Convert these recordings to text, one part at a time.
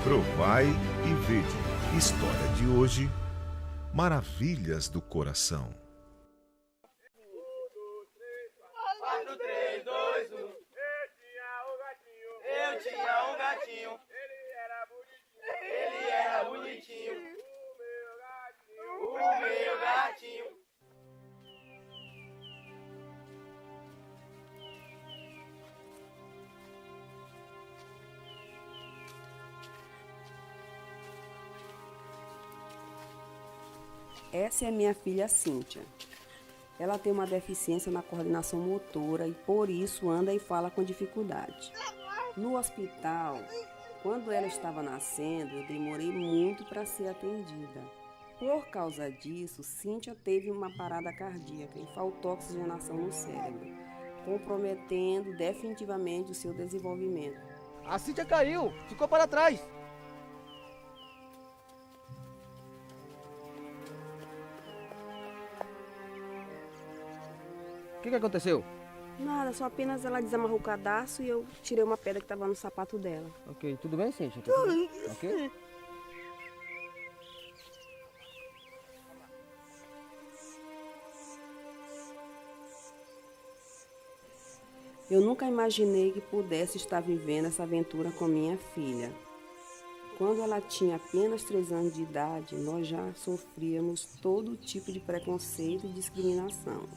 Provai e vede. História de hoje: Maravilhas do Coração. 4, 3, 2, 1. Eu tinha um gatinho. Ele era bonitinho. O meu gatinho. Essa é a minha filha Cíntia. Ela tem uma deficiência na coordenação motora e por isso anda e fala com dificuldade. No hospital, quando ela estava nascendo, eu demorei muito para ser atendida. Por causa disso, Cíntia teve uma parada cardíaca e faltou oxigenação no cérebro, comprometendo definitivamente o seu desenvolvimento. A Cíntia caiu, ficou para trás. O que aconteceu? Nada, só apenas ela desamarrou o cadarço e eu tirei uma pedra que estava no sapato dela. Ok, tudo bem, Cíntia? Tudo bem? Ok? Eu nunca imaginei que pudesse estar vivendo essa aventura com minha filha. Quando ela tinha apenas 3 anos de idade, nós já sofríamos todo tipo de preconceito e discriminação.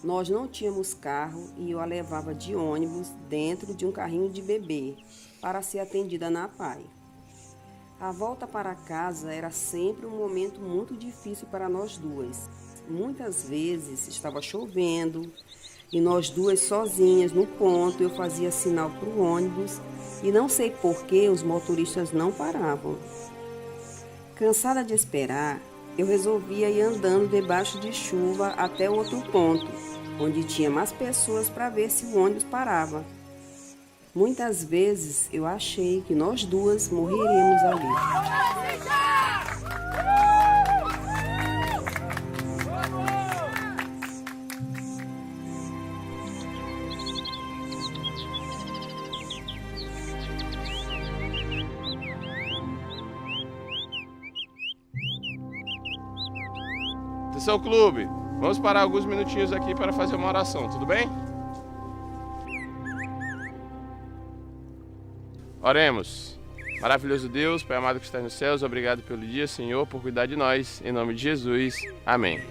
Nós não tínhamos carro e eu a levava de ônibus dentro de um carrinho de bebê para ser atendida na PAI. A volta para casa era sempre um momento muito difícil para nós duas. Muitas vezes estava chovendo e nós duas sozinhas no ponto, eu fazia sinal para o ônibus e não sei por que os motoristas não paravam. Cansada de esperar, eu resolvia ir andando debaixo de chuva até outro ponto, onde tinha mais pessoas para ver se o ônibus parava. Muitas vezes eu achei que nós duas morreríamos ali. Atenção, clube! Vamos parar alguns minutinhos aqui para fazer uma oração, tudo bem? Oremos. Maravilhoso Deus, Pai amado que está nos céus, obrigado pelo dia, Senhor, por cuidar de nós. Em nome de Jesus. Amém.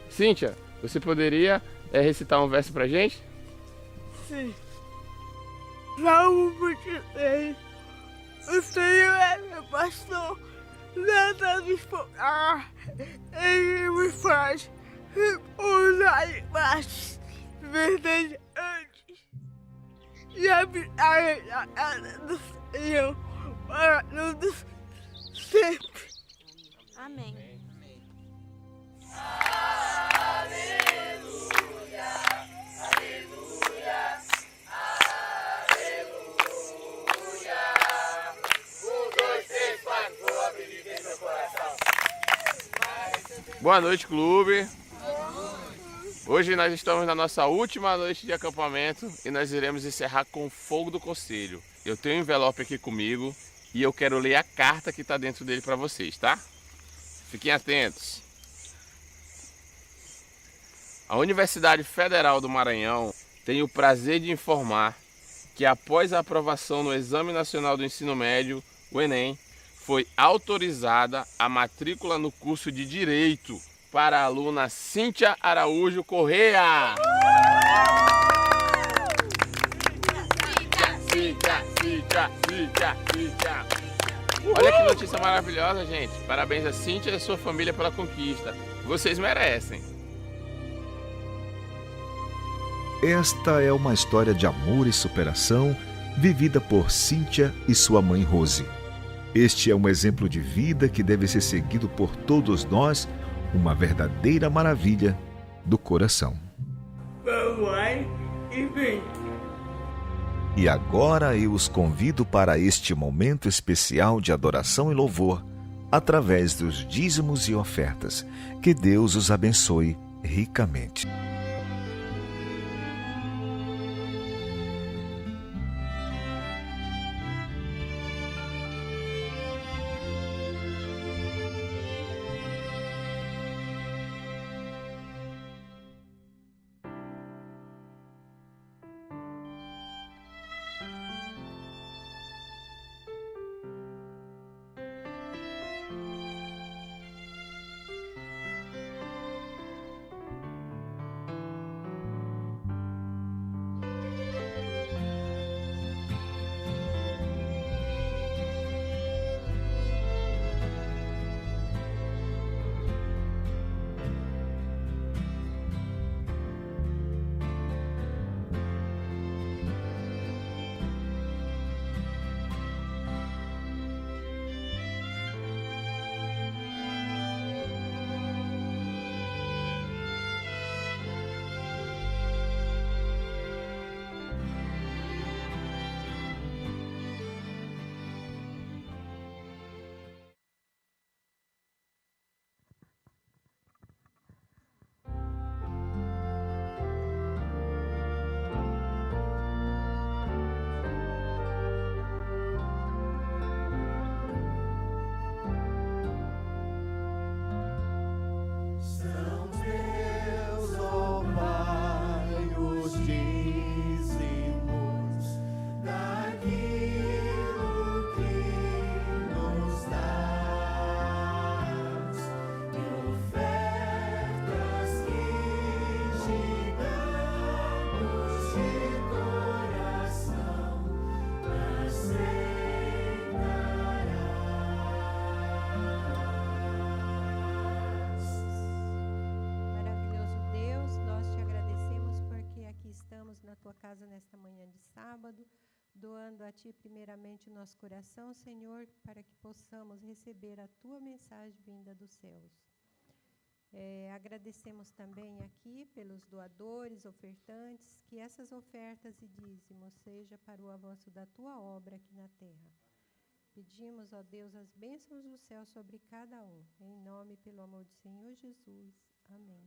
Cíntia, você poderia recitar um verso pra gente? Sim. Salmo 23. O Senhor é meu pastor, nada me faltará. Ele me faz repousar em pastos verdejantes e habitar na casa do Senhor para todos sempre. Amém. Boa noite, clube. Hoje nós estamos na nossa última noite de acampamento e nós iremos encerrar com o fogo do conselho. Eu tenho um envelope aqui comigo e eu quero ler a carta que está dentro dele para vocês, tá? Fiquem atentos. A Universidade Federal do Maranhão tem o prazer de informar que após a aprovação no Exame Nacional do Ensino Médio, o Enem, foi autorizada a matrícula no curso de Direito para a aluna Cíntia Araújo Correia. Cíntia. Olha que notícia maravilhosa, gente. Parabéns a Cíntia e a sua família pela conquista. Vocês merecem. Esta é uma história de amor e superação vivida por Cíntia e sua mãe Rose. Este é um exemplo de vida que deve ser seguido por todos nós, uma verdadeira maravilha do coração. Provai e vede. E agora eu os convido para este momento especial de adoração e louvor, através dos dízimos e ofertas. Que Deus os abençoe ricamente. na tua casa nesta manhã de sábado, doando a ti primeiramente o nosso coração, Senhor, para que possamos receber a tua mensagem vinda dos céus. Agradecemos também aqui pelos doadores, ofertantes, que essas ofertas e dízimos seja para o avanço da tua obra aqui na terra. Pedimos, ó Deus, as bênçãos do céu sobre cada um. Em nome e pelo amor do Senhor Jesus. Amém.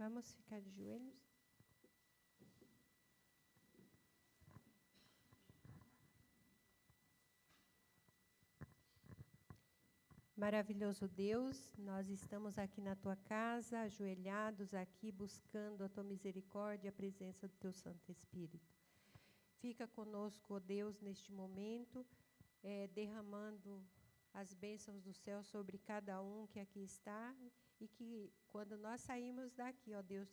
Vamos ficar de joelhos? Maravilhoso Deus, nós estamos aqui na tua casa, ajoelhados aqui, buscando a tua misericórdia e a presença do teu Santo Espírito. Fica conosco, ó Deus, neste momento, derramando as bênçãos do céu sobre cada um que aqui está, e que quando nós saímos daqui, ó Deus,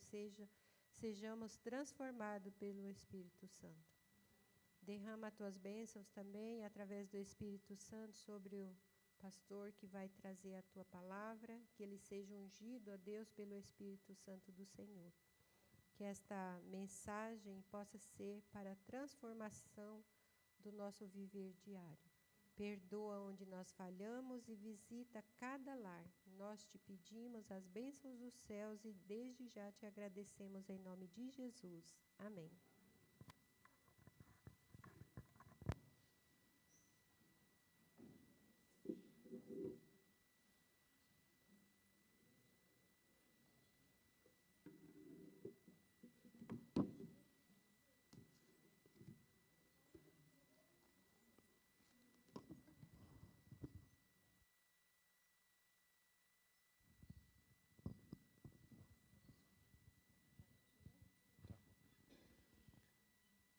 sejamos transformados pelo Espírito Santo. Derrama as tuas bênçãos também, através do Espírito Santo, sobre o pastor que vai trazer a tua palavra, que ele seja ungido, ó Deus, pelo Espírito Santo do Senhor. Que esta mensagem possa ser para a transformação do nosso viver diário. Perdoa onde nós falhamos e visita cada lar. Nós te pedimos as bênçãos dos céus e desde já te agradecemos em nome de Jesus. Amém.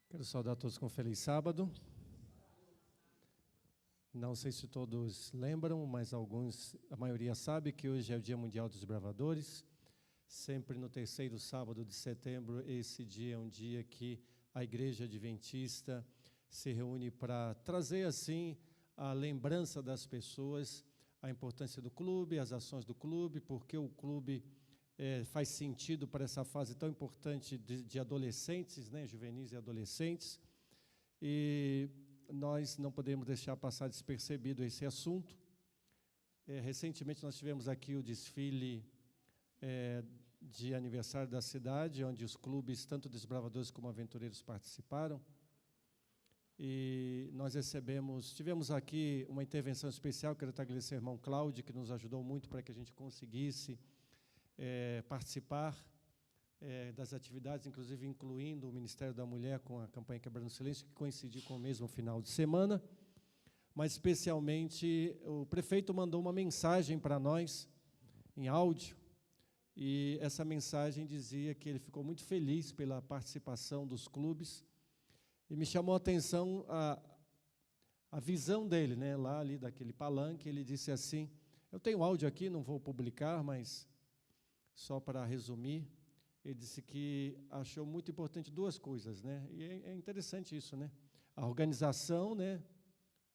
Quero saudar todos com feliz sábado. Não sei se todos lembram, mas a maioria sabe que hoje é o Dia Mundial dos Bravadores. Sempre no terceiro sábado de setembro, esse dia é um dia que a Igreja Adventista se reúne para trazer, assim, a lembrança das pessoas, a importância do clube, as ações do clube, porque o clube faz sentido para essa fase tão importante de adolescentes, né, juvenis e adolescentes, e nós não podemos deixar passar despercebido esse assunto. Recentemente nós tivemos aqui o desfile de aniversário da cidade, onde os clubes, tanto desbravadores como aventureiros, participaram, e nós tivemos aqui uma intervenção especial. Quero agradecer ao irmão Cláudio, que nos ajudou muito para que a gente conseguisse participar das atividades, inclusive incluindo o Ministério da Mulher com a campanha Quebrando o Silêncio, que coincidiu com o mesmo final de semana. Mas, especialmente, o prefeito mandou uma mensagem para nós, em áudio, e essa mensagem dizia que ele ficou muito feliz pela participação dos clubes, e me chamou a atenção a visão dele, né, lá ali daquele palanque. Ele disse assim, eu tenho áudio aqui, não vou publicar, mas só para resumir, ele disse que achou muito importante duas coisas, né? E é interessante isso, né? A organização, né,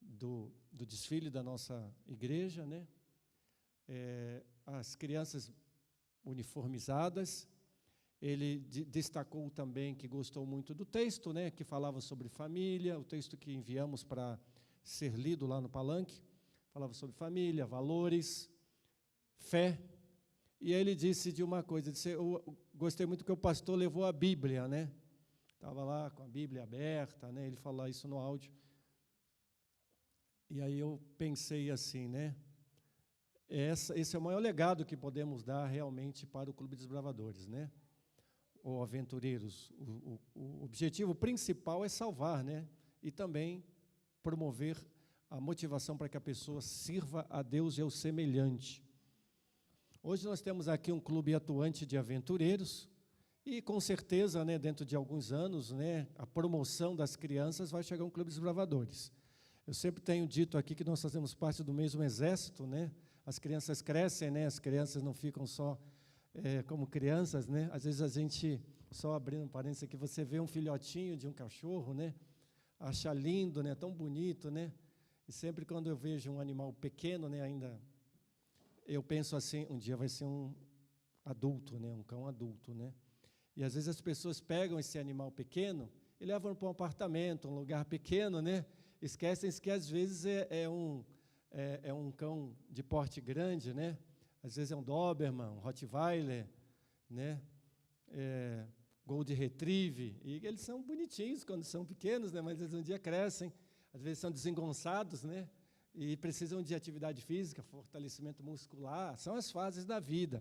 do desfile da nossa igreja, né? As crianças uniformizadas. Ele destacou também que gostou muito do texto, né, que falava sobre família, o texto que enviamos para ser lido lá no palanque, falava sobre família, valores, fé. E ele disse de uma coisa, disse, eu gostei muito que o pastor levou a Bíblia, né? Estava lá com a Bíblia aberta, né? Ele falou isso no áudio. E aí eu pensei assim, né? Esse é o maior legado que podemos dar realmente para o Clube dos Bravadores, né? Ou aventureiros. O objetivo principal é salvar, né? E também promover a motivação para que a pessoa sirva a Deus e ao semelhante. Hoje nós temos aqui um clube atuante de aventureiros e, com certeza, né, dentro de alguns anos, né, a promoção das crianças vai chegar um clube dos bravadores. Eu sempre tenho dito aqui que nós fazemos parte do mesmo exército, né? As crianças crescem, né? As crianças não ficam só como crianças, né? Às vezes a gente, só abrindo um parênteses aqui, você vê um filhotinho de um cachorro, né? Acha lindo, né? Tão bonito, né? E sempre quando eu vejo um animal pequeno, né, ainda eu penso assim, um dia vai ser um adulto, né, um cão adulto, né? E às vezes as pessoas pegam esse animal pequeno e levam para um apartamento, um lugar pequeno, né? Esquecem-se que às vezes é um cão de porte grande, né? Às vezes é um Doberman, um Rottweiler, né? Golden Retriever, e eles são bonitinhos quando são pequenos, né? Mas eles um dia crescem, às vezes são desengonçados, né? E precisam de atividade física, fortalecimento muscular, são as fases da vida.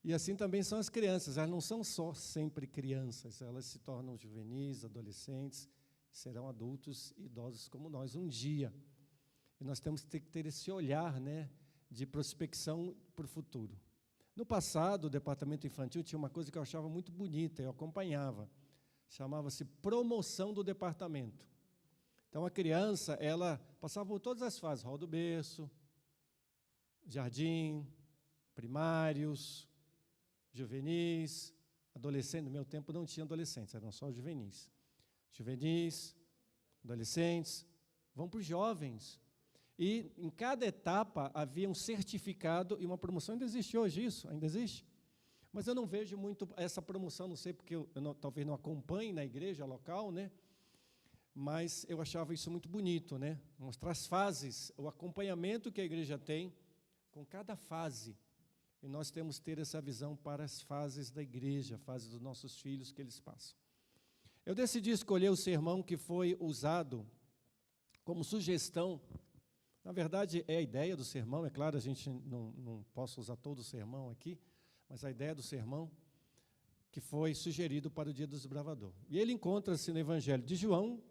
E assim também são as crianças, elas não são só sempre crianças, elas se tornam juvenis, adolescentes, serão adultos e idosos como nós um dia. E nós temos que ter esse olhar, né, de prospecção para o futuro. No passado, o departamento infantil tinha uma coisa que eu achava muito bonita, eu acompanhava, chamava-se promoção do departamento. Então, a criança, ela passava por todas as fases, hall do berço, jardim, primários, juvenis, adolescentes. No meu tempo não tinha adolescentes, eram só juvenis. Juvenis, adolescentes, vão para os jovens. E em cada etapa havia um certificado e uma promoção. Ainda existe hoje isso? Ainda existe? Mas eu não vejo muito essa promoção, não sei porque eu talvez não acompanhe na igreja local, né? Mas eu achava isso muito bonito, né? Mostrar as fases, o acompanhamento que a igreja tem com cada fase. E nós temos que ter essa visão para as fases da igreja, fases dos nossos filhos que eles passam. Eu decidi escolher o sermão que foi usado como sugestão. Na verdade, é a ideia do sermão, é claro, a gente não posso usar todo o sermão aqui, mas a ideia do sermão que foi sugerido para o Dia do Desbravador. E ele encontra-se no Evangelho de João,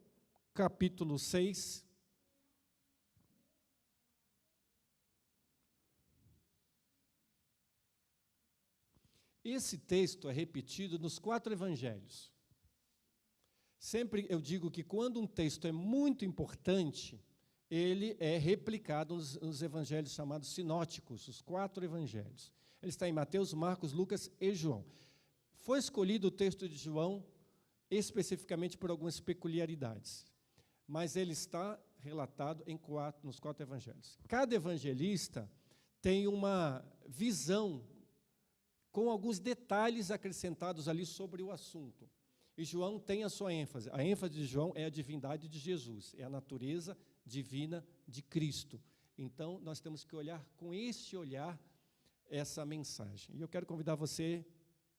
capítulo 6, esse texto é repetido nos 4 evangelhos. Sempre eu digo que quando um texto é muito importante, ele é replicado nos evangelhos chamados sinóticos, os 4 evangelhos. Ele está em Mateus, Marcos, Lucas e João. Foi escolhido o texto de João especificamente por algumas peculiaridades, mas ele está relatado nos 4 evangelhos. Cada evangelista tem uma visão com alguns detalhes acrescentados ali sobre o assunto. E João tem a sua ênfase. A ênfase de João é a divindade de Jesus, é a natureza divina de Cristo. Então, nós temos que olhar com esse olhar essa mensagem. E eu quero convidar você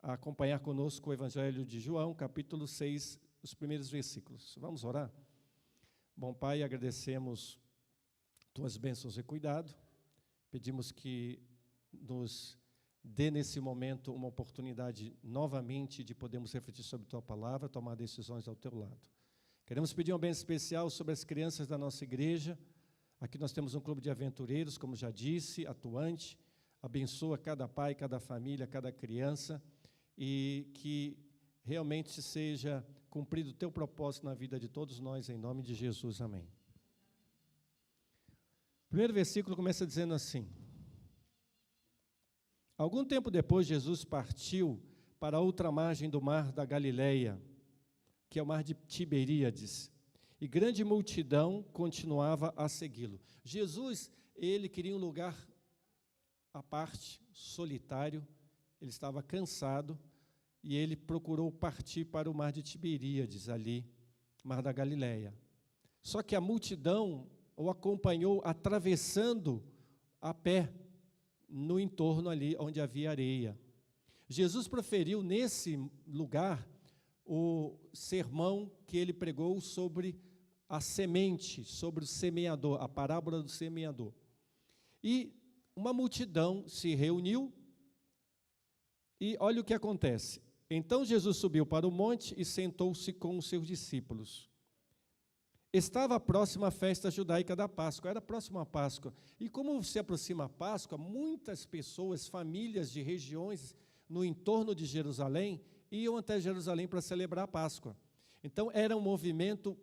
a acompanhar conosco o Evangelho de João, capítulo 6, os primeiros versículos. Vamos orar? Bom, Pai, agradecemos Tuas bênçãos e cuidado. Pedimos que nos dê nesse momento uma oportunidade novamente de podermos refletir sobre Tua palavra, tomar decisões ao Teu lado. Queremos pedir uma bênção especial sobre as crianças da nossa igreja. Aqui nós temos um clube de aventureiros, como já disse, atuante. Abençoa cada pai, cada família, cada criança, e que realmente seja cumprido o Teu propósito na vida de todos nós, em nome de Jesus. Amém. O primeiro versículo começa dizendo assim: algum tempo depois, Jesus partiu para a outra margem do mar da Galileia, que é o mar de Tiberíades, e grande multidão continuava a segui-lo. Jesus, ele queria um lugar à parte, solitário, ele estava cansado, e ele procurou partir para o mar de Tiberíades, ali, mar da Galileia. Só que a multidão o acompanhou atravessando a pé, no entorno ali onde havia areia. Jesus proferiu nesse lugar o sermão que ele pregou sobre a semente, sobre o semeador, a parábola do semeador. E uma multidão se reuniu e olha o que acontece. Então Jesus subiu para o monte e sentou-se com os seus discípulos. Estava próxima a festa judaica da Páscoa, era próxima a Páscoa. E como se aproxima a Páscoa, muitas pessoas, famílias de regiões no entorno de Jerusalém, iam até Jerusalém para celebrar a Páscoa. Então era um movimento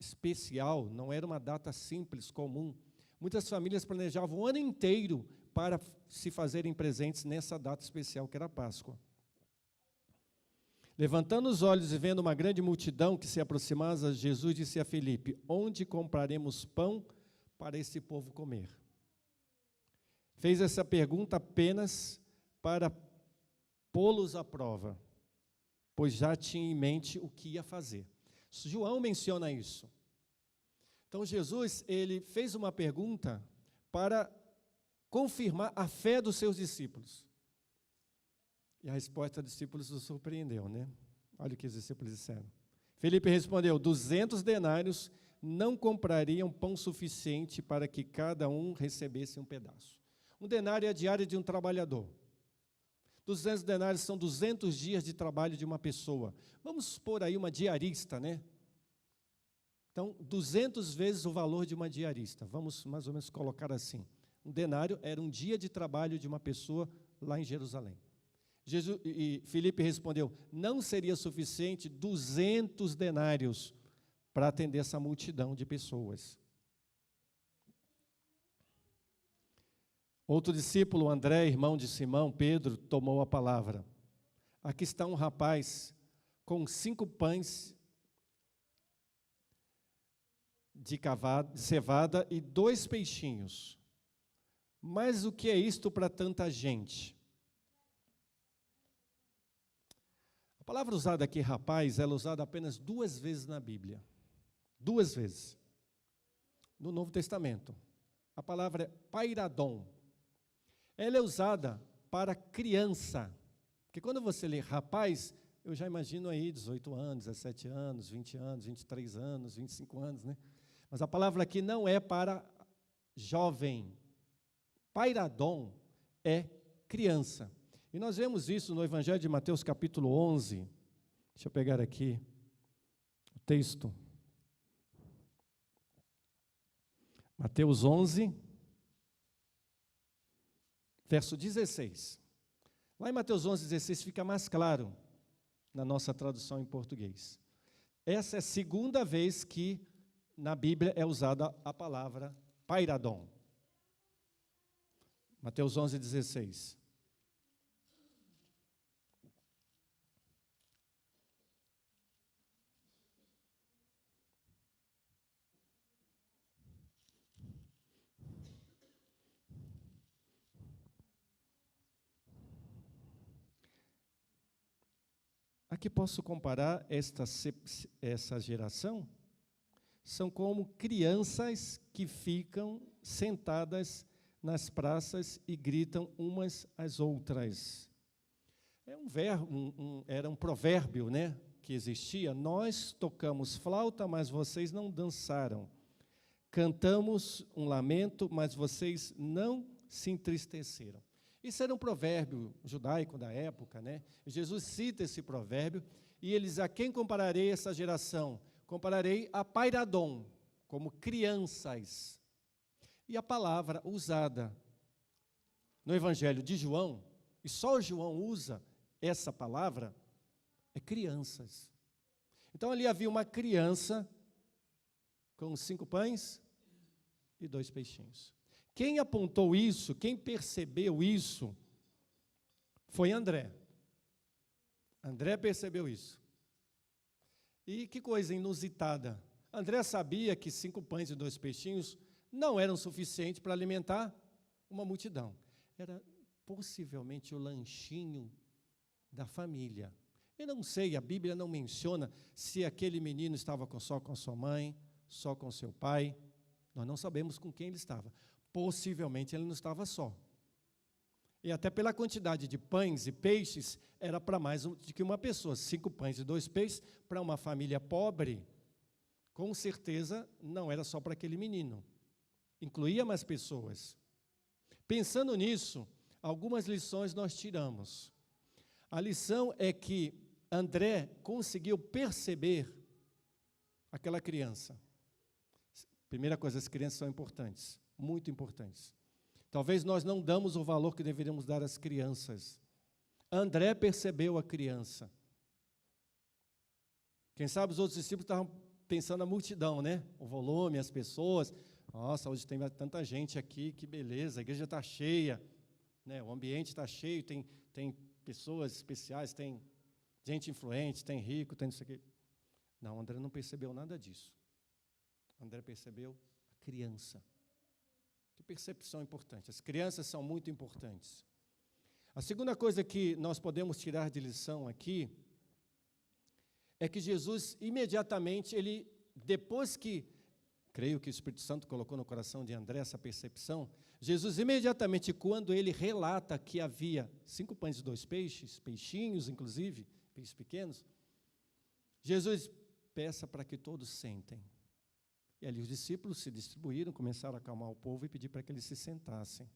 especial, não era uma data simples, comum. Muitas famílias planejavam o ano inteiro para se fazerem presentes nessa data especial que era a Páscoa. Levantando os olhos e vendo uma grande multidão que se aproximava, Jesus disse a Filipe: onde compraremos pão para esse povo comer? Fez essa pergunta apenas para pô-los à prova, pois já tinha em mente o que ia fazer. João menciona isso. Então Jesus, ele fez uma pergunta para confirmar a fé dos seus discípulos. E a resposta dos discípulos os surpreendeu, né? Olha o que os discípulos disseram. Filipe respondeu: 200 denários não comprariam pão suficiente para que cada um recebesse um pedaço. Um denário é a diária de um trabalhador. 200 denários são 200 dias de trabalho de uma pessoa. Vamos supor aí uma diarista, né? Então, 200 vezes o valor de uma diarista. Vamos mais ou menos colocar assim. Um denário era um dia de trabalho de uma pessoa lá em Jerusalém. E Filipe respondeu, não seria suficiente 200 denários para atender essa multidão de pessoas. Outro discípulo, André, irmão de Simão, Pedro, tomou a palavra. Aqui está um rapaz com 5 pães de cevada e 2 peixinhos. Mas o que é isto para tanta gente? A palavra usada aqui, rapaz, ela é usada apenas 2 vezes na Bíblia. 2 vezes. No Novo Testamento. A palavra é pairadon. Ela é usada para criança. Porque quando você lê rapaz, eu já imagino aí 18 anos, 17 anos, 20 anos, 23 anos, 25 anos, né? Mas a palavra aqui não é para jovem. Pairadon é criança. E nós vemos isso no Evangelho de Mateus, capítulo 11. Deixa eu pegar aqui o texto. Mateus 11, verso 16. Lá em Mateus 11, 16 fica mais claro na nossa tradução em português. Essa é a segunda vez que na Bíblia é usada a palavra pairadon. Mateus 11, 16. Aqui posso comparar essa geração, são como crianças que ficam sentadas nas praças e gritam umas às outras. Era um provérbio, né, que existia. Nós tocamos flauta, mas vocês não dançaram. Cantamos um lamento, mas vocês não se entristeceram. Isso era um provérbio judaico da época, né? Jesus cita esse provérbio e ele diz, a quem compararei essa geração? Compararei a pairadon, como crianças. E a palavra usada no Evangelho de João, e só João usa essa palavra, é crianças. Então ali havia uma criança com 5 pães e 2 peixinhos. Quem apontou isso, quem percebeu isso, foi André. André percebeu isso. E que coisa inusitada. André sabia que 5 pães e 2 peixinhos não eram suficientes para alimentar uma multidão. Era possivelmente o lanchinho da família. Eu não sei, a Bíblia não menciona se aquele menino estava só com a sua mãe, só com seu pai. Nós não sabemos com quem ele estava. Possivelmente ele não estava só. E até pela quantidade de pães e peixes, era para mais do que uma pessoa. 5 pães e 2 peixes, para uma família pobre, com certeza não era só para aquele menino. Incluía mais pessoas. Pensando nisso, algumas lições nós tiramos. A lição é que André conseguiu perceber aquela criança. Primeira coisa, as crianças são importantes. Muito importantes. Talvez nós não damos o valor que deveríamos dar às crianças. André percebeu a criança. Quem sabe os outros discípulos estavam pensando na multidão, né? O volume, as pessoas. Nossa, hoje tem tanta gente aqui, que beleza, a igreja está cheia, né? O ambiente está cheio, tem pessoas especiais, tem gente influente, tem rico, tem não sei o quê. Não, André não percebeu nada disso. André percebeu a criança. Que percepção importante. As crianças são muito importantes. A segunda coisa que nós podemos tirar de lição aqui é que Jesus, imediatamente, depois que, creio que o Espírito Santo colocou no coração de André essa percepção, Jesus, imediatamente, quando ele relata que havia 5 pães e 2 peixes, peixinhos, inclusive, peixes pequenos, Jesus peça para que todos sentem. E ali os discípulos se distribuíram, começaram a acalmar o povo e pedir para que eles se sentassem.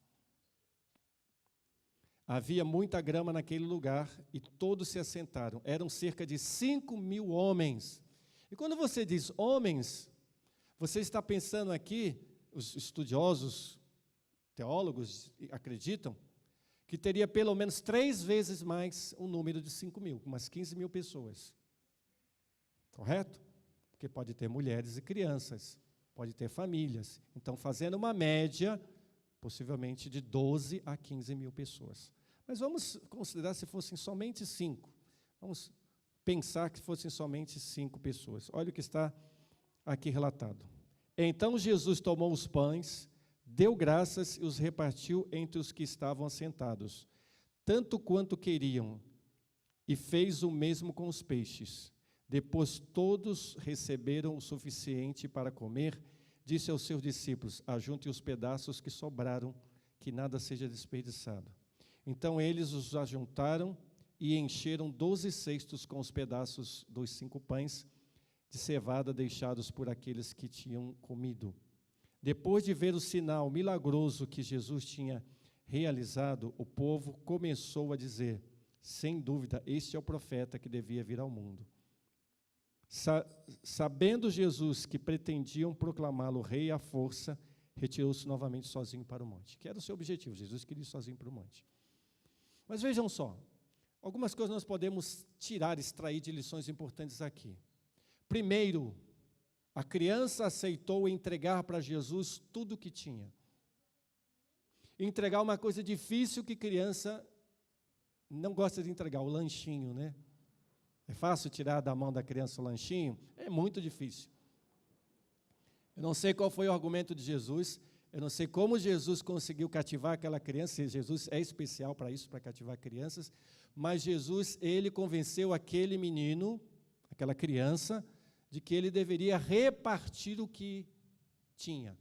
Havia muita grama naquele lugar e todos se assentaram. Eram cerca de 5.000 homens. E quando você diz homens, você está pensando aqui, os estudiosos, teólogos acreditam, que teria pelo menos 3 vezes mais um número de 5.000, umas 15.000 pessoas. Correto? Porque pode ter mulheres e crianças, pode ter famílias. Então, fazendo uma média, possivelmente de 12 a 15.000 pessoas. Mas vamos considerar se fossem somente 5. Vamos pensar que fossem somente 5 pessoas. Olha o que está aqui relatado. Então Jesus tomou os pães, deu graças e os repartiu entre os que estavam assentados, tanto quanto queriam, e fez o mesmo com os peixes. Depois todos receberam o suficiente para comer. Disse aos seus discípulos: ajuntem os pedaços que sobraram, que nada seja desperdiçado. Então eles os ajuntaram e encheram 12 cestos com os pedaços dos 5 pães de cevada deixados por aqueles que tinham comido. Depois de ver o sinal milagroso que Jesus tinha realizado, o povo começou a dizer: sem dúvida, este é o profeta que devia vir ao mundo. Sabendo Jesus que pretendiam proclamá-lo rei à força, retirou-se novamente sozinho para o monte. Que era o seu objetivo, Jesus queria ir sozinho para o monte. Mas vejam só, algumas coisas nós podemos tirar, extrair de lições importantes aqui. Primeiro, a criança aceitou entregar para Jesus tudo o que tinha. Entregar uma coisa difícil que criança não gosta de entregar, o lanchinho, né? É fácil tirar da mão da criança o lanchinho? É muito difícil. Eu não sei qual foi o argumento de Jesus, eu não sei como Jesus conseguiu cativar aquela criança, Jesus é especial para isso, para cativar crianças, mas Jesus, ele convenceu aquele menino, aquela criança, de que ele deveria repartir o que tinha.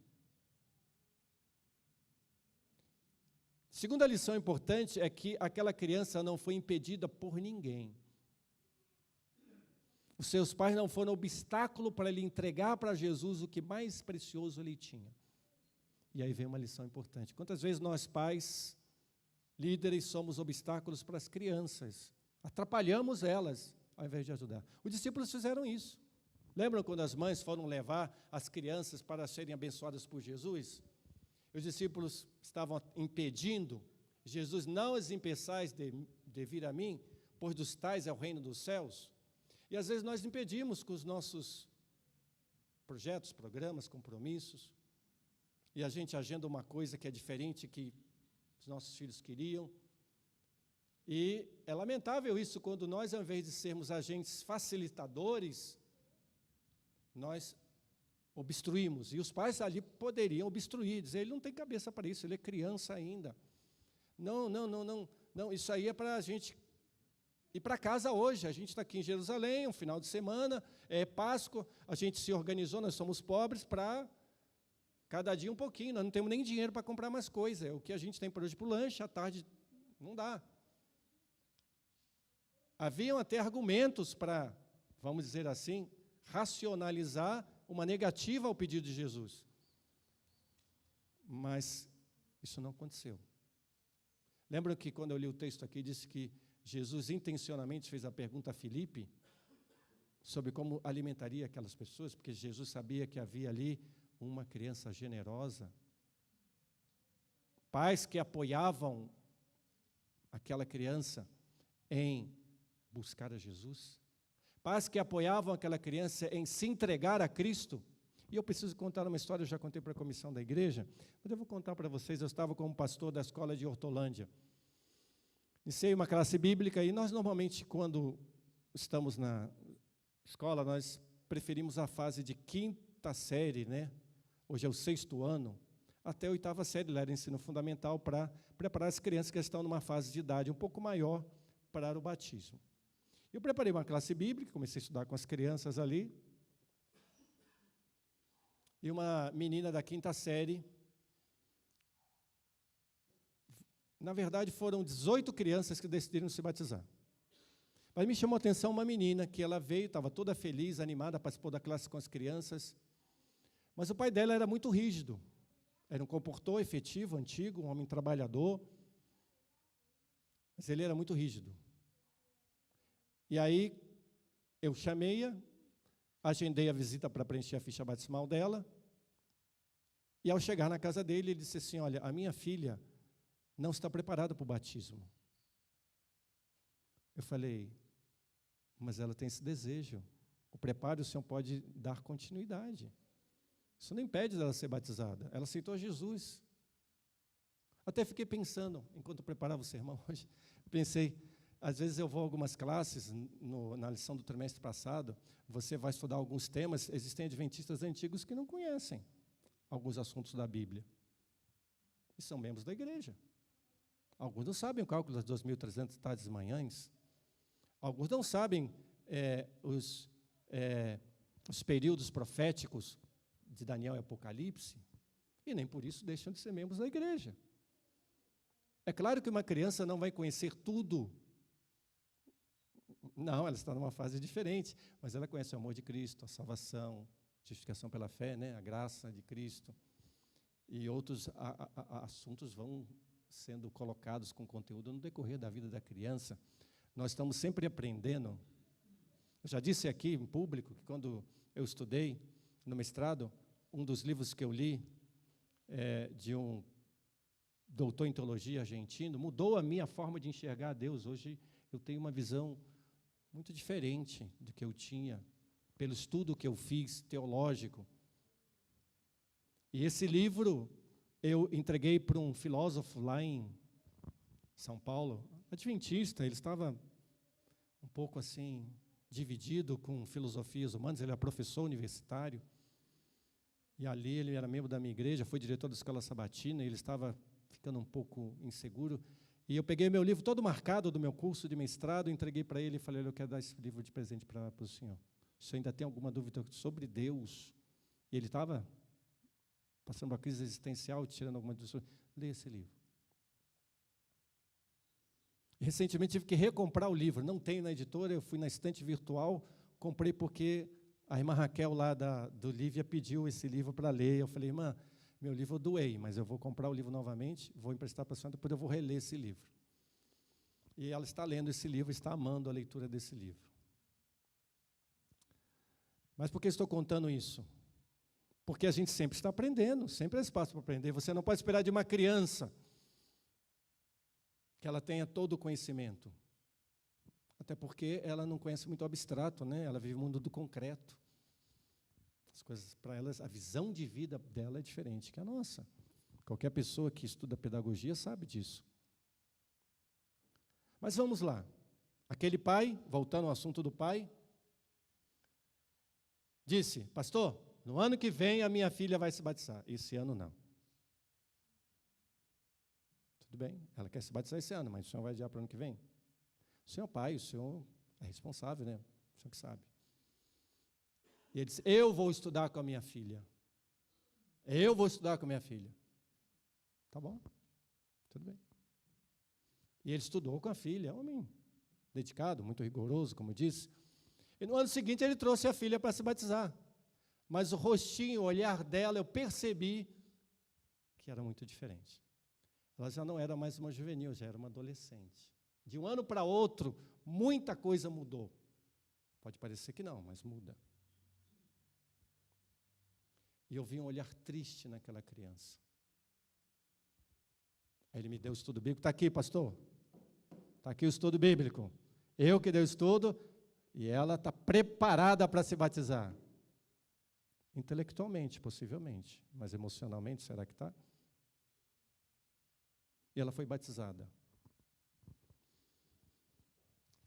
Segunda lição importante é que aquela criança não foi impedida por ninguém. Os seus pais não foram obstáculo para ele entregar para Jesus o que mais precioso ele tinha. E aí vem uma lição importante. Quantas vezes nós, pais, líderes, somos obstáculos para as crianças? Atrapalhamos elas, ao invés de ajudar. Os discípulos fizeram isso. Lembram quando as mães foram levar as crianças para serem abençoadas por Jesus? Os discípulos estavam impedindo. Jesus: não as impeçais de vir a mim, pois dos tais é o reino dos céus. E às vezes nós impedimos com os nossos projetos, programas, compromissos, e a gente agenda uma coisa que é diferente que os nossos filhos queriam. E é lamentável isso, quando nós, ao invés de sermos agentes facilitadores, nós obstruímos. E os pais ali poderiam obstruir, dizer: ele não tem cabeça para isso, ele é criança ainda. Não, isso aí é para a gente ir para casa hoje. A gente está aqui em Jerusalém, um final de semana, é Páscoa, a gente se organizou, nós somos pobres, para cada dia um pouquinho, nós não temos nem dinheiro para comprar mais coisa, é o que a gente tem para hoje para o lanche, à tarde não dá. Haviam até argumentos para, vamos dizer assim, racionalizar uma negativa ao pedido de Jesus. Mas isso não aconteceu. Lembram que quando eu li o texto aqui, disse que Jesus intencionalmente fez a pergunta a Filipe sobre como alimentaria aquelas pessoas, porque Jesus sabia que havia ali uma criança generosa. Pais que apoiavam aquela criança em buscar a Jesus. Pais que apoiavam aquela criança em se entregar a Cristo. E eu preciso contar uma história, eu já contei para a comissão da igreja, mas eu vou contar para vocês. Eu estava como pastor da escola de Hortolândia. Iniciei uma classe bíblica e nós normalmente, quando estamos na escola, nós preferimos a fase de 5ª série, né? Hoje é o 6º ano, até a 8ª série, lá era ensino fundamental, para preparar as crianças que estão numa fase de idade um pouco maior para o batismo. Eu preparei uma classe bíblica, comecei a estudar com as crianças ali, e uma menina da 5ª série, na verdade foram 18 crianças que decidiram se batizar. Mas me chamou a atenção uma menina, que ela veio, estava toda feliz, animada, participou da classe com as crianças, mas o pai dela era muito rígido, era um comportor efetivo, antigo, um homem trabalhador, Mas ele era muito rígido. E aí, eu chamei-a, agendei a visita para preencher a ficha batismal dela, e ao chegar na casa dele, ele disse assim, olha, a minha filha não está preparada para o batismo. Eu falei, mas ela tem esse desejo. O preparo o Senhor pode dar continuidade. Isso não impede dela ser batizada. Ela aceitou Jesus. Até fiquei pensando, enquanto eu preparava o sermão hoje, pensei, às vezes eu vou a algumas classes, na lição do trimestre passado, você vai estudar alguns temas, existem adventistas antigos que não conhecem alguns assuntos da Bíblia. E são membros da igreja. Alguns não sabem o cálculo das 2.300 tardes e manhãs. Alguns não sabem os períodos proféticos de Daniel e Apocalipse, e nem por isso deixam de ser membros da igreja. É claro que uma criança não vai conhecer tudo. Não, ela está numa fase diferente, mas ela conhece o amor de Cristo, a salvação, justificação pela fé, né, a graça de Cristo. E outros assuntos vão sendo colocados com conteúdo no decorrer da vida da criança. Nós estamos sempre aprendendo. Eu já disse aqui em público que quando eu estudei no mestrado, um dos livros que eu li de um doutor em teologia argentino, mudou a minha forma de enxergar Deus. Hoje eu tenho uma visão muito diferente do que eu tinha, pelo estudo que eu fiz, teológico. E esse livro eu entreguei para um filósofo lá em São Paulo, adventista. Ele estava um pouco assim, dividido com filosofias humanas, ele era professor universitário, e ali ele era membro da minha igreja, foi diretor da escola sabatina, e ele estava ficando um pouco inseguro, e eu peguei meu livro todo marcado do meu curso de mestrado, entreguei para ele e falei, eu quero dar esse livro de presente para o senhor. O senhor ainda tem alguma dúvida sobre Deus? E ele estava passando uma crise existencial, tirando alguma dúvida. Leia esse livro. Recentemente tive que recomprar o livro, não tenho na editora, eu fui na estante virtual, comprei porque a irmã Raquel lá do Lívia pediu esse livro para ler. Eu falei, irmã, meu livro eu doei, mas eu vou comprar o livro novamente, vou emprestar para a senhora, depois eu vou reler esse livro. E ela está lendo esse livro, está amando a leitura desse livro. Mas por que estou contando isso? Porque a gente sempre está aprendendo, sempre há espaço para aprender. Você não pode esperar de uma criança que ela tenha todo o conhecimento. Até porque ela não conhece muito o abstrato, né? Ela vive o mundo do concreto. As coisas, para elas, a visão de vida dela é diferente que a nossa. Qualquer pessoa que estuda pedagogia sabe disso. Mas vamos lá. Aquele pai, voltando ao assunto do pai, disse, pastor, no ano que vem a minha filha vai se batizar. Esse ano não. Tudo bem, ela quer se batizar esse ano, mas o senhor vai adiar para o ano que vem? O senhor é pai, o senhor é responsável, né? O senhor que sabe. E ele disse, eu vou estudar com a minha filha. Eu vou estudar com a minha filha. Tá bom, tudo bem. E ele estudou com a filha, é um homem dedicado, muito rigoroso, como eu disse. E no ano seguinte ele trouxe a filha para se batizar. Mas o rostinho, o olhar dela, eu percebi que era muito diferente. Ela já não era mais uma juvenil, já era uma adolescente. De um ano para outro, muita coisa mudou. Pode parecer que não, mas muda. E eu vi um olhar triste naquela criança. Aí ele me deu o estudo bíblico. Está aqui, pastor. Está aqui o estudo bíblico. Eu que dei o estudo, e ela está preparada para se batizar. Intelectualmente, possivelmente, mas emocionalmente, será que está? E ela foi batizada.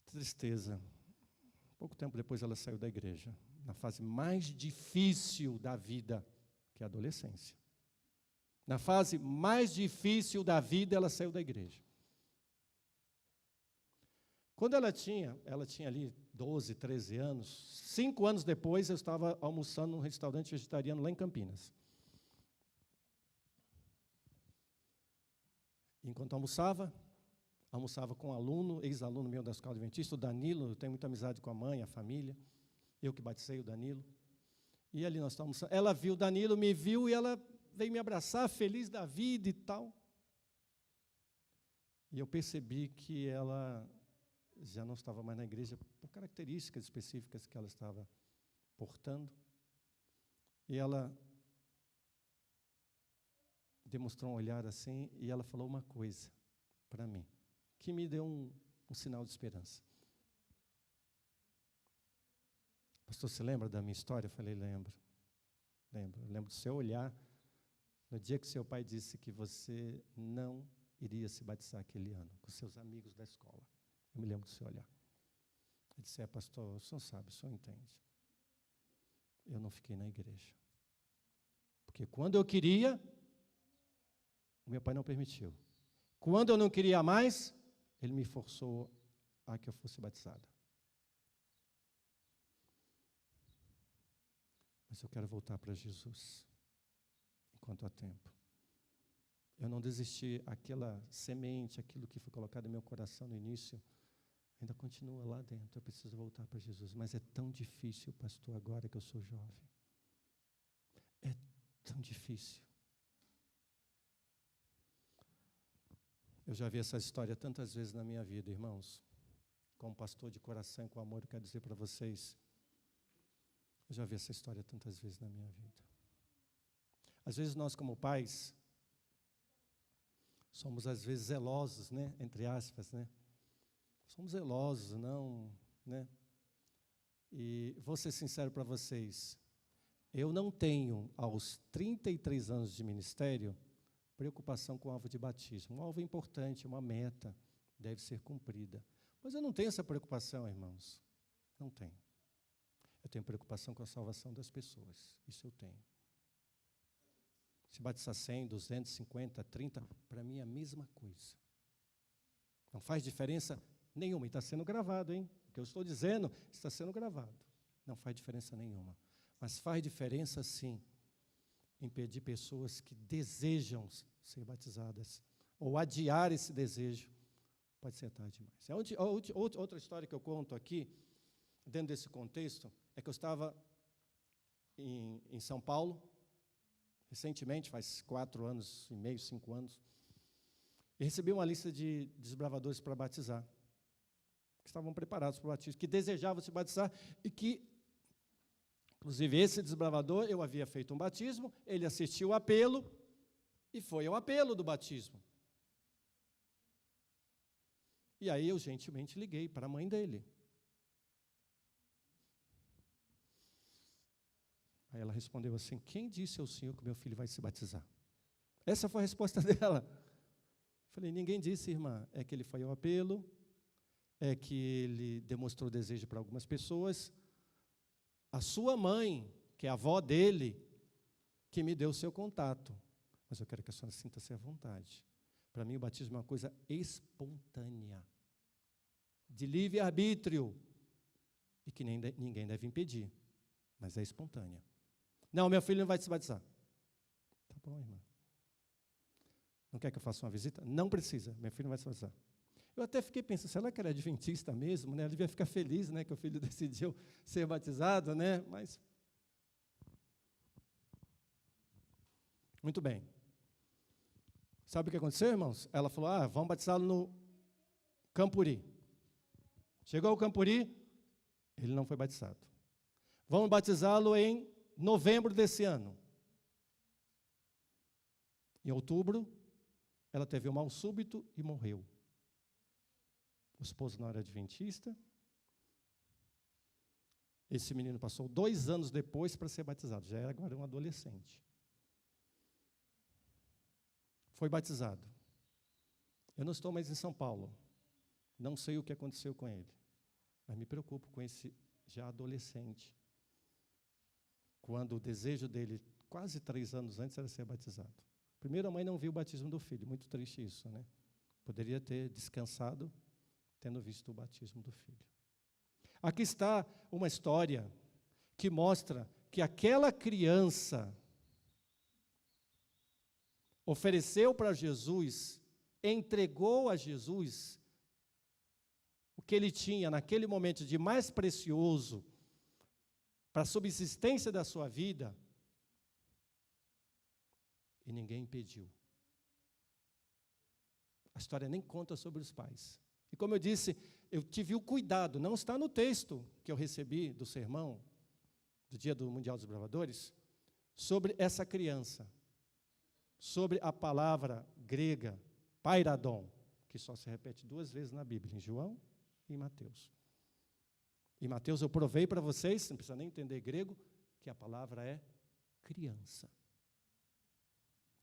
Tristeza. Pouco tempo depois ela saiu da igreja, na fase mais difícil da vida, que é a adolescência. Na fase mais difícil da vida, ela saiu da igreja. Quando ela tinha ali 12, 13 anos, 5 anos depois, eu estava almoçando num restaurante vegetariano lá em Campinas. Enquanto almoçava com um aluno, ex-aluno meu da Escola Adventista, o Danilo. Eu tenho muita amizade com a mãe, a família. Eu que batizei o Danilo. E ali nós estávamos almoçando. Ela viu o Danilo, me viu e ela veio me abraçar, feliz da vida e tal. E eu percebi que ela já não estava mais na igreja por características específicas que ela estava portando. E ela demonstrou um olhar assim, e ela falou uma coisa para mim, que me deu um sinal de esperança. Pastor, você lembra da minha história? Eu falei, lembro. Lembro do seu olhar no dia que seu pai disse que você não iria se batizar aquele ano, com seus amigos da escola. Eu me lembro do seu olhar. Ele disse, pastor, o senhor sabe, o senhor entende. Eu não fiquei na igreja. Porque quando eu queria, o meu pai não permitiu. Quando eu não queria mais, ele me forçou a que eu fosse batizada. Mas eu quero voltar para Jesus, enquanto há tempo. Eu não desisti, aquela semente, aquilo que foi colocado em meu coração no início, ainda continua lá dentro. Eu preciso voltar para Jesus. Mas é tão difícil, pastor, agora que eu sou jovem. É tão difícil. Eu já vi essa história tantas vezes na minha vida, irmãos. Como pastor de coração e com amor, eu quero dizer para vocês, eu já vi essa história tantas vezes na minha vida. Às vezes nós, como pais, somos às vezes zelosos, né? Entre aspas, né? Somos zelosos, não, né? E vou ser sincero para vocês, eu não tenho, aos 33 anos de ministério, preocupação com o alvo de batismo. Um alvo importante, uma meta, deve ser cumprida. Mas eu não tenho essa preocupação, irmãos. Não tenho. Eu tenho preocupação com a salvação das pessoas. Isso eu tenho. Se batizar 100, 250, 30, para mim é a mesma coisa. Não faz diferença nenhuma. E está sendo gravado, hein? O que eu estou dizendo está sendo gravado. Não faz diferença nenhuma. Mas faz diferença, sim, impedir pessoas que desejam ser batizadas ou adiar esse desejo. Pode ser tarde demais. Outra história que eu conto aqui, dentro desse contexto, é que eu estava em São Paulo, recentemente, faz 4 anos e meio, 5 anos, e recebi uma lista de desbravadores para batizar, que estavam preparados para o batismo, que desejavam se batizar e que, inclusive, esse desbravador, eu havia feito um batismo, ele assistiu o apelo e foi ao apelo do batismo. E aí eu gentilmente liguei para a mãe dele. Aí ela respondeu assim, quem disse ao senhor que meu filho vai se batizar? Essa foi a resposta dela. Falei, ninguém disse, irmã, é que ele foi ao apelo, é que ele demonstrou desejo para algumas pessoas. A sua mãe, que é a avó dele, que me deu o seu contato. Mas eu quero que a senhora sinta-se à vontade. Para mim, o batismo é uma coisa espontânea, de livre-arbítrio, e que ninguém deve impedir, mas é espontânea. Não, meu filho não vai se batizar. Tá bom, irmã. Não quer que eu faça uma visita? Não precisa, meu filho não vai se batizar. Eu até fiquei pensando, será que era adventista mesmo? Né? Ele devia ficar feliz, né, que o filho decidiu ser batizado, né? Mas muito bem. Sabe o que aconteceu, irmãos? Ela falou, vamos batizá-lo no Campuri. Chegou ao Campuri, ele não foi batizado. Vamos batizá-lo em novembro desse ano. Em outubro, ela teve um mal súbito e morreu. O esposo não era adventista. Esse menino passou 2 anos depois para ser batizado. Já era agora um adolescente. Foi batizado. Eu não estou mais em São Paulo. Não sei o que aconteceu com ele. Mas me preocupo com esse já adolescente. Quando o desejo dele, quase 3 anos antes, era ser batizado. Primeiro, a mãe não viu o batismo do filho. Muito triste isso, né? Poderia ter descansado tendo visto o batismo do filho. Aqui está uma história que mostra que aquela criança ofereceu para Jesus, entregou a Jesus o que ele tinha naquele momento de mais precioso para a subsistência da sua vida, e ninguém impediu. A história nem conta sobre os pais. E como eu disse, eu tive o cuidado, não está no texto que eu recebi do sermão, do dia do Mundial dos Bravadores, sobre essa criança, sobre a palavra grega, pairadon, que só se repete 2 vezes na Bíblia, em João e em Mateus. Em Mateus eu provei para vocês, não precisa nem entender grego, que a palavra é criança.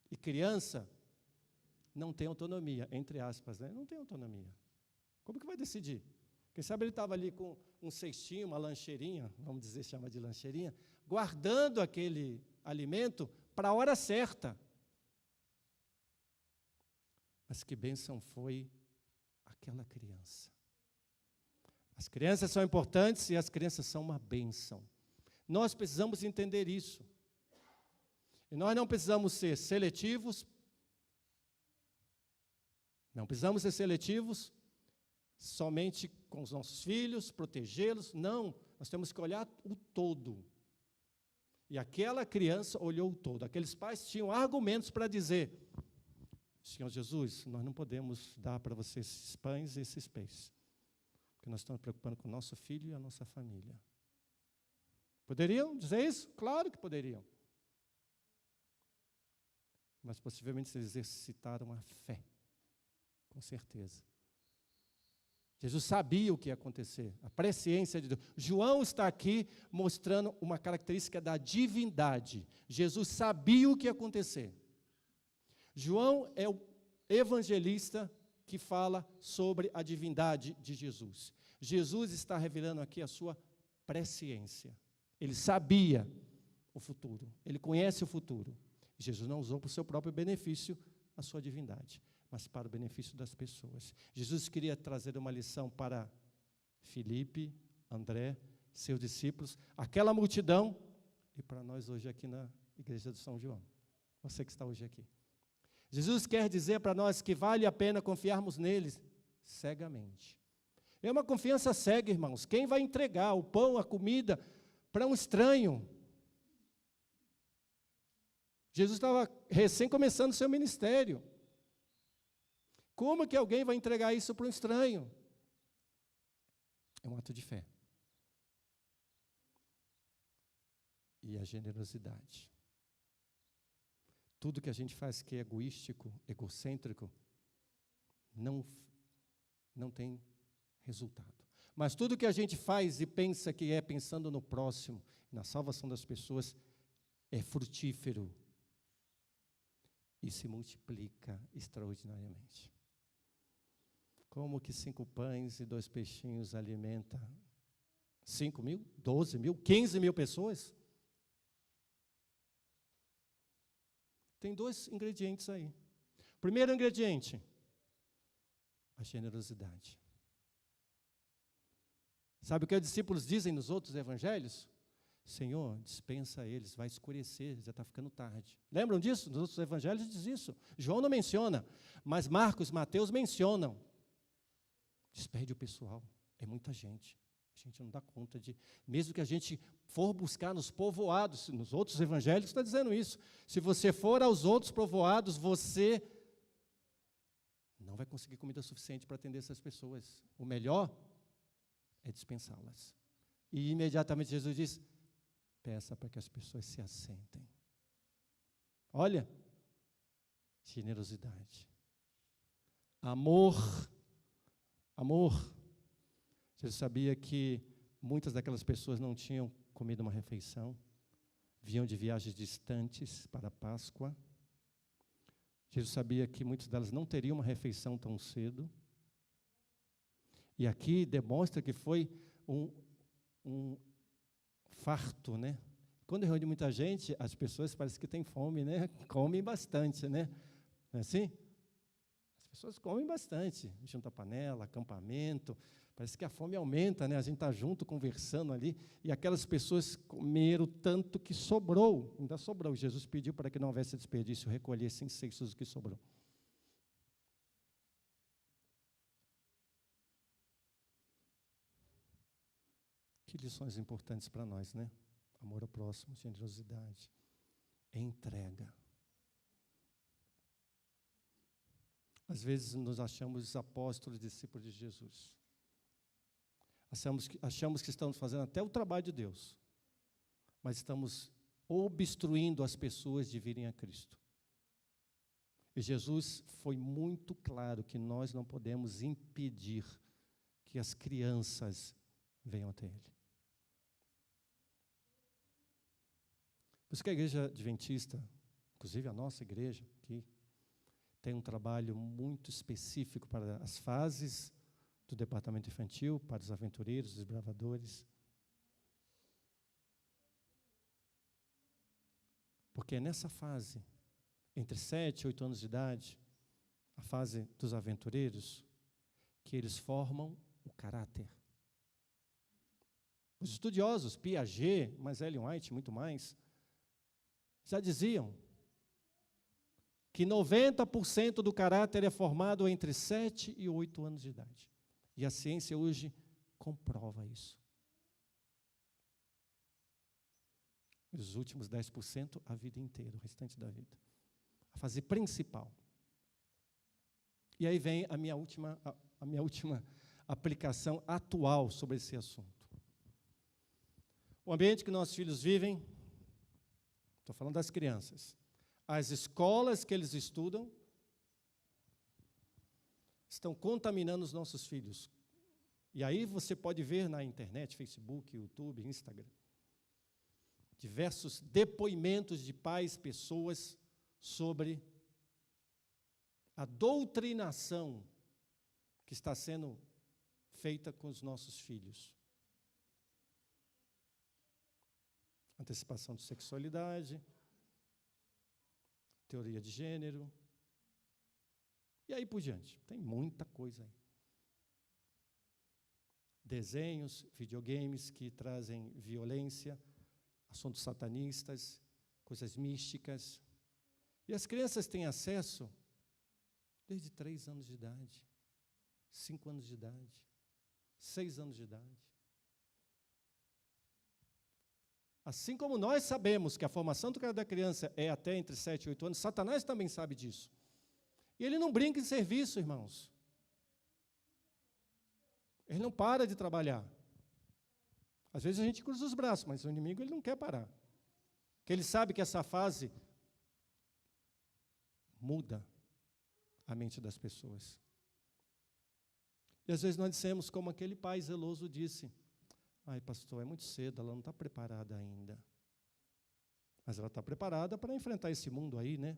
E criança não tem autonomia, entre aspas, né? Não tem autonomia. Como que vai decidir? Quem sabe ele estava ali com um cestinho, uma lancheirinha, vamos dizer, chama de lancheirinha, guardando aquele alimento para a hora certa. Mas que bênção foi aquela criança. As crianças são importantes e as crianças são uma bênção. Nós precisamos entender isso. E nós não precisamos ser seletivos. Não precisamos ser seletivos somente com os nossos filhos, protegê-los. Não, nós temos que olhar o todo. E aquela criança olhou o todo. Aqueles pais tinham argumentos para dizer: Senhor Jesus, nós não podemos dar para você esses pães e esses peixes, porque nós estamos preocupando com o nosso filho e a nossa família. Poderiam dizer isso? Claro que poderiam. Mas possivelmente eles exercitaram a fé, com certeza. Jesus sabia o que ia acontecer, a presciência de Deus. João está aqui mostrando uma característica da divindade. Jesus sabia o que ia acontecer. João é o evangelista que fala sobre a divindade de Jesus. Jesus está revelando aqui a sua presciência. Ele sabia o futuro, ele conhece o futuro. Jesus não usou para o seu próprio benefício a sua divindade, mas para o benefício das pessoas. Jesus queria trazer uma lição para Filipe, André, seus discípulos, aquela multidão, e para nós hoje aqui na igreja de São João, você que está hoje aqui. Jesus quer dizer para nós que vale a pena confiarmos neles cegamente. É uma confiança cega, irmãos. Quem vai entregar o pão, a comida para um estranho? Jesus estava recém começando o seu ministério. Como que alguém vai entregar isso para um estranho? É um ato de fé. E a generosidade. Tudo que a gente faz que é egoístico, egocêntrico, não tem resultado. Mas tudo que a gente faz e pensa que é pensando no próximo, na salvação das pessoas, é frutífero e se multiplica extraordinariamente. Como que 5 pães e 2 peixinhos alimenta 5 mil, 12 mil, 15 mil pessoas? Tem 2 ingredientes aí. Primeiro ingrediente, a generosidade. Sabe o que os discípulos dizem nos outros evangelhos? Senhor, dispensa eles, vai escurecer, já está ficando tarde. Lembram disso? Nos outros evangelhos diz isso. João não menciona, mas Marcos, Mateus mencionam. Despede o pessoal, é muita gente. A gente não dá conta de... Mesmo que a gente for buscar nos povoados, nos outros evangelhos está dizendo isso. Se você for aos outros povoados, você não vai conseguir comida suficiente para atender essas pessoas. O melhor é dispensá-las. E imediatamente Jesus diz, peça para que as pessoas se assentem. Olha, generosidade. Amor. Jesus sabia que muitas daquelas pessoas não tinham comido uma refeição, vinham de viagens distantes para a Páscoa. Jesus sabia que muitas delas não teriam uma refeição tão cedo. E aqui demonstra que foi um farto, né? Quando reúne muita gente, as pessoas parecem que têm fome, né? Comem bastante, né? Não é assim? As pessoas comem bastante, junto à panela, acampamento, parece que a fome aumenta, né? A gente está junto, conversando ali, e aquelas pessoas comeram tanto que sobrou, ainda sobrou. Jesus pediu para que não houvesse desperdício, recolhessem 6 do que sobrou. Que lições importantes para nós, né? Amor ao próximo, generosidade, entrega. Às vezes nos achamos apóstolos, discípulos de Jesus. Achamos que estamos fazendo até o trabalho de Deus, mas estamos obstruindo as pessoas de virem a Cristo. E Jesus foi muito claro que nós não podemos impedir que as crianças venham até Ele. Por isso que a Igreja Adventista, inclusive a nossa igreja aqui, tem um trabalho muito específico para as fases do departamento infantil, para os aventureiros, os desbravadores. Porque é nessa fase, entre 7 e 8 anos de idade, a fase dos aventureiros, que eles formam o caráter. Os estudiosos, Piaget, mas Ellen White, muito mais, já diziam que 90% do caráter é formado entre 7 e 8 anos de idade. E a ciência hoje comprova isso. Os últimos 10% a vida inteira, o restante da vida. A fase principal. E aí vem a minha última aplicação atual sobre esse assunto. O ambiente que nossos filhos vivem, estou falando das crianças, as escolas que eles estudam, estão contaminando os nossos filhos. E aí você pode ver na internet, Facebook, YouTube, Instagram, diversos depoimentos de pais, pessoas, sobre a doutrinação que está sendo feita com os nossos filhos. Antecipação de sexualidade, teoria de gênero, e aí por diante. Tem muita coisa aí. Desenhos, videogames que trazem violência, assuntos satanistas, coisas místicas. E as crianças têm acesso desde 3 anos de idade, 5 anos de idade, 6 anos de idade. Assim como nós sabemos que a formação da criança é até entre 7 e 8 anos, Satanás também sabe disso. E ele não brinca em serviço, irmãos. Ele não para de trabalhar. Às vezes a gente cruza os braços, mas o inimigo ele não quer parar. Porque ele sabe que essa fase muda a mente das pessoas. E às vezes nós dissemos, como aquele pai zeloso disse, ai, pastor, é muito cedo, ela não está preparada ainda. Mas ela está preparada para enfrentar esse mundo aí, né?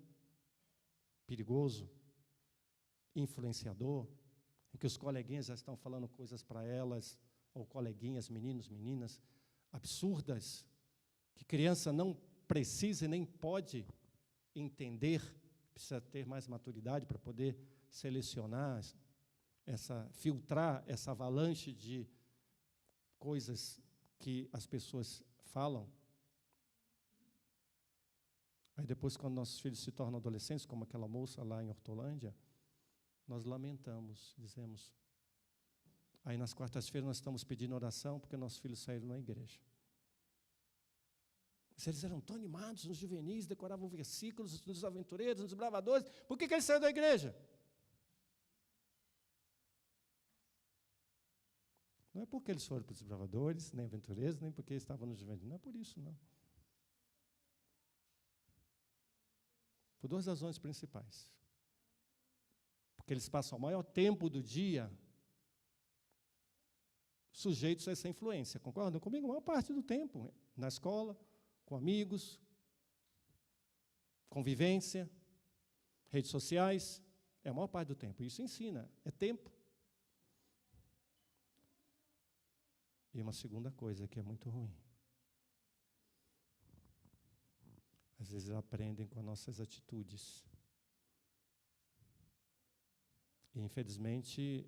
Perigoso, influenciador, em que os coleguinhas já estão falando coisas para elas, ou coleguinhas, meninos, meninas, absurdas, que criança não precisa e nem pode entender, precisa ter mais maturidade para poder selecionar, filtrar essa avalanche de coisas que as pessoas falam. Aí depois, quando nossos filhos se tornam adolescentes, como aquela moça lá em Hortolândia, nós lamentamos, dizemos. Aí nas quartas-feiras nós estamos pedindo oração porque nossos filhos saíram na igreja. Se eles eram tão animados nos juvenis, decoravam versículos nos aventureiros, nos bravadores, por que eles saíram da igreja? Não é porque eles foram para os bravadores, nem aventureiros, nem porque estavam no juvenil. Não é por isso, não. Por 2 razões principais. Porque eles passam o maior tempo do dia sujeitos a essa influência. Concordam comigo? A maior parte do tempo. Na escola, com amigos, convivência, redes sociais. É a maior parte do tempo. Isso ensina. É tempo. E uma segunda coisa que é muito ruim. Às vezes aprendem com as nossas atitudes. E, infelizmente,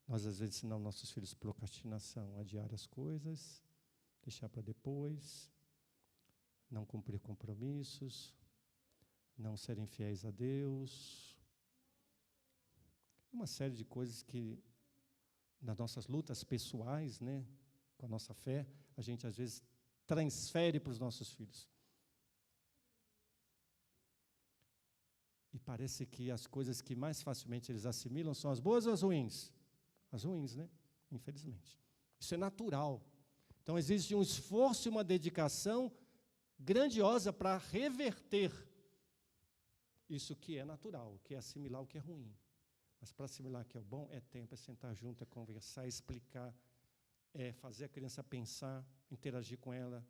nós às vezes ensinamos nossos filhos procrastinação, adiar as coisas, deixar para depois, não cumprir compromissos, não serem fiéis a Deus. Uma série de coisas que, nas nossas lutas pessoais, né, com a nossa fé, a gente às vezes transfere para os nossos filhos. E parece que as coisas que mais facilmente eles assimilam são as boas ou as ruins? As ruins, né? Infelizmente. Isso é natural. Então, existe um esforço e uma dedicação grandiosa para reverter isso que é natural, que é assimilar o que é ruim. Mas para assimilar o que é bom, é tempo, é sentar junto, é conversar, é explicar, é fazer a criança pensar, interagir com ela,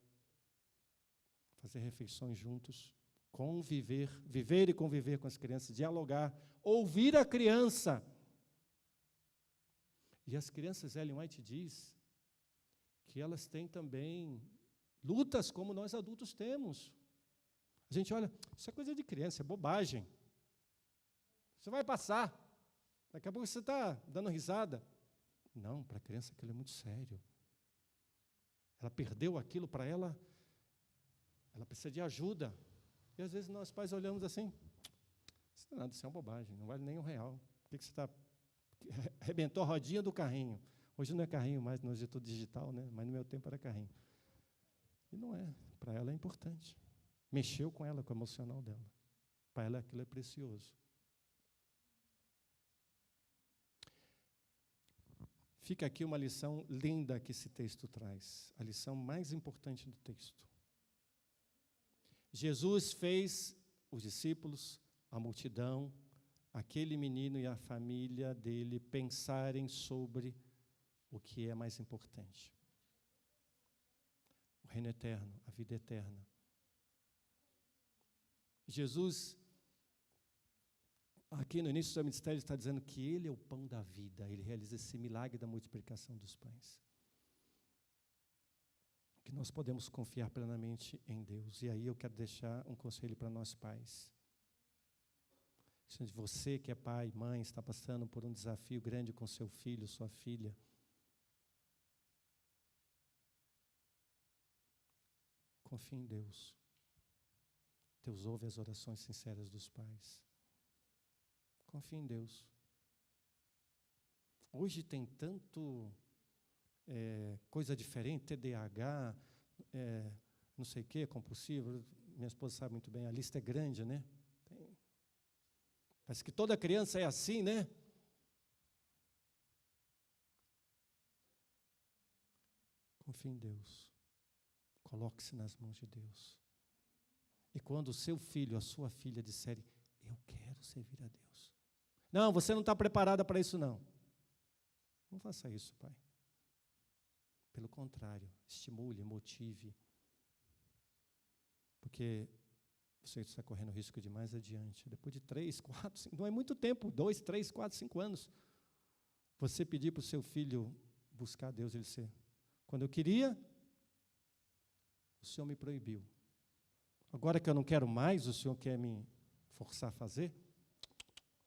fazer refeições juntos, conviver, viver e conviver com as crianças, dialogar, ouvir a criança. E as crianças, Ellen White diz que elas têm também lutas como nós adultos temos. A gente olha, isso é coisa de criança, é bobagem. Você vai passar. Daqui a pouco você está dando risada. Não, para a criança aquilo é muito sério. Ela perdeu aquilo para ela, ela precisa de ajuda. E às vezes nós pais olhamos assim, isso não é nada, isso é uma bobagem, não vale nem R$1. Por que você está... Arrebentou a rodinha do carrinho. Hoje não é carrinho mais, hoje é tudo digital, né? Mas no meu tempo era carrinho. E não é, para ela é importante. Mexeu com ela, com o emocional dela. Para ela aquilo é precioso. Fica aqui uma lição linda que esse texto traz. A lição mais importante do texto. Jesus fez os discípulos, a multidão, aquele menino e a família dele pensarem sobre o que é mais importante. O reino eterno, a vida eterna. Jesus, aqui no início do seu ministério, está dizendo que Ele é o pão da vida. Ele realiza esse milagre da multiplicação dos pães. Que nós podemos confiar plenamente em Deus. E aí eu quero deixar um conselho para nós pais. Se você que é pai, mãe, está passando por um desafio grande com seu filho, sua filha, confie em Deus. Deus ouve as orações sinceras dos pais. Confie em Deus. Hoje tem tanto coisa diferente, TDAH, não sei o que, compulsivo. Minha esposa sabe muito bem, a lista é grande, né? Parece que toda criança é assim, né? Confie em Deus. Coloque-se nas mãos de Deus. E quando o seu filho, a sua filha disserem, eu quero servir a Deus. Não, você não está preparada para isso, não. Não faça isso, pai. Pelo contrário, estimule, motive. Porque você está correndo risco de mais adiante. Depois de 3, 4, 5, não é muito tempo, 2, 3, 4, 5 anos. Você pedir para o seu filho buscar Deus, ele ser. Quando eu queria, o Senhor me proibiu. Agora que eu não quero mais, o Senhor quer me forçar a fazer?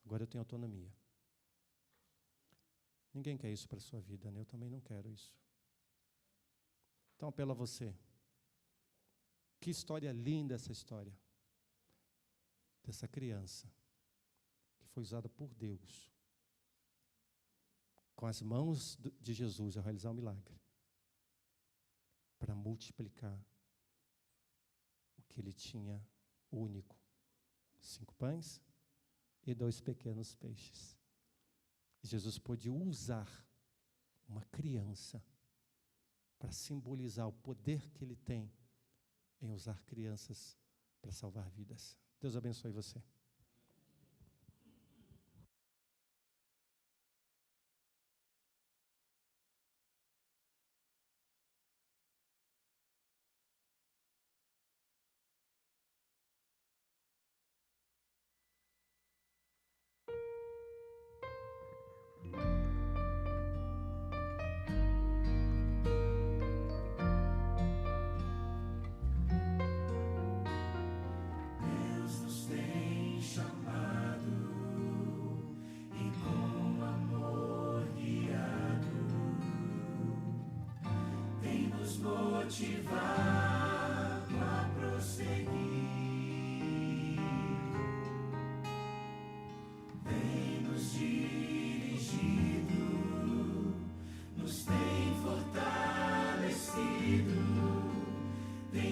Agora eu tenho autonomia. Ninguém quer isso para a sua vida, né? Eu também não quero isso. Então, apelo a você. Que história linda essa história. Dessa criança que foi usada por Deus com as mãos de Jesus a realizar um milagre para multiplicar o que ele tinha único, 5 pães e 2 pequenos peixes. E Jesus pôde usar uma criança para simbolizar o poder que ele tem em usar crianças para salvar vidas. Deus abençoe você.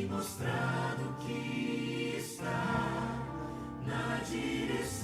Mostrado que está na direção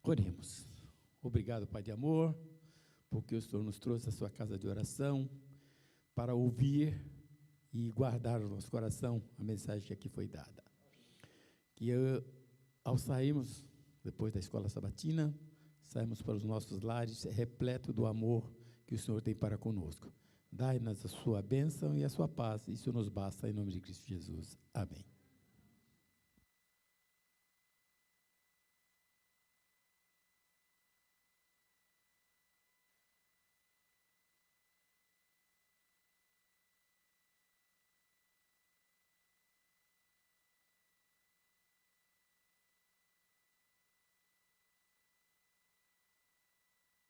Oremos. Obrigado, Pai de amor, porque o Senhor nos trouxe à sua casa de oração para ouvir e guardar no nosso coração a mensagem que aqui foi dada. Que ao sairmos, depois da escola sabatina, saímos para os nossos lares repleto do amor que o Senhor tem para conosco. Dai-nos a sua bênção e a sua paz, isso nos basta em nome de Cristo Jesus. Amém.